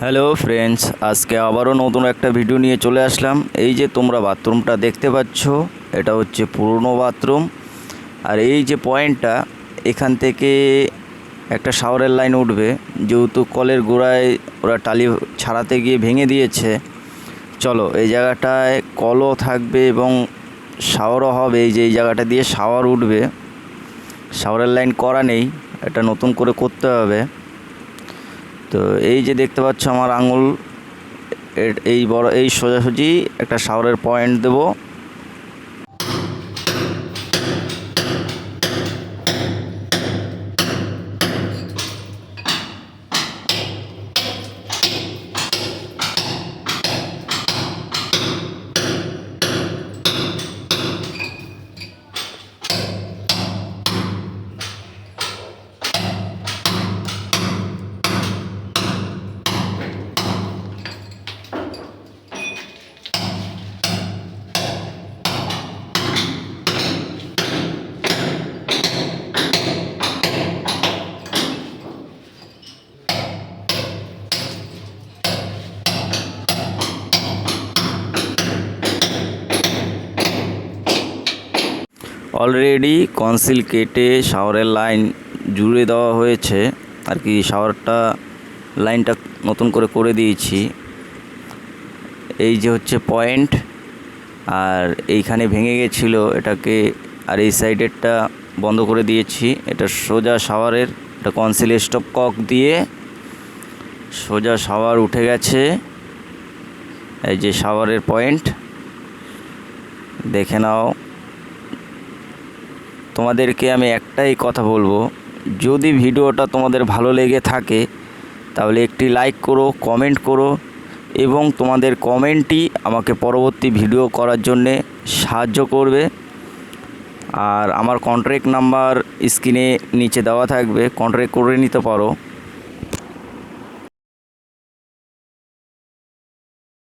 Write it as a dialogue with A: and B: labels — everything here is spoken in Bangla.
A: হ্যালো ফ্রেন্ডস, আজকে আবারও নতুন একটা ভিডিও নিয়ে চলে আসলাম। এই যে তোমরা বাথরুমটা দেখতে পাচ্ছ, এটা হচ্ছে পুরনো বাথরুম। আর এই যে পয়েন্টটা, এখান থেকে একটা শাওয়ারের লাইন উঠবে। যেহেতু কলের গোড়ায় ওরা টালি ছাড়াতে গিয়ে ভেঙে দিয়েছে, চলো এই জায়গাটায় কলও থাকবে এবং শাওয়ারও হবে। এই যে এই জায়গাটা দিয়ে শাওয়ার উঠবে, শাওয়ারের লাইন করা নেই, এটা নতুন করে করতে হবে। তো এই যে দেখতে পাচ্ছ আমার আঙুল, এই বড় এই সোজাসুজি একটা শাওয়ারের পয়েন্ট দেব। অলরেডি কনসিল কেটে শাওয়ারের লাইন জুড়ে দেওয়া হয়েছে আর কি। লাইনটা নতুন করে দিয়েছি। এই যে হচ্ছে পয়েন্ট, আর এইখানে ভেঙে গেছিলো এটাকে, আর এই সাইডেরটা বন্ধ করে দিয়েছি। এটা সোজা শাওয়ারের, এটা কনসিল স্টপ কক দিয়ে সোজা শাওয়ার উঠে গেছে। এই যে শাওয়ারের পয়েন্ট দেখে নাও। তোমাদেরকে আমি একটাই কথা বলবো, যদি ভিডিওটা তোমাদের ভালো লেগে থাকে তাহলে একটি লাইক করো, কমেন্ট করো, এবং তোমাদের কমেন্টই আমাকে পরবর্তী ভিডিও করার জন্যে সাহায্য করবে। আর আমার কন্ট্যাক্ট নাম্বার স্ক্রিনে নিচে দেওয়া থাকবে, কন্ট্যাক্ট করে নিতে পারো।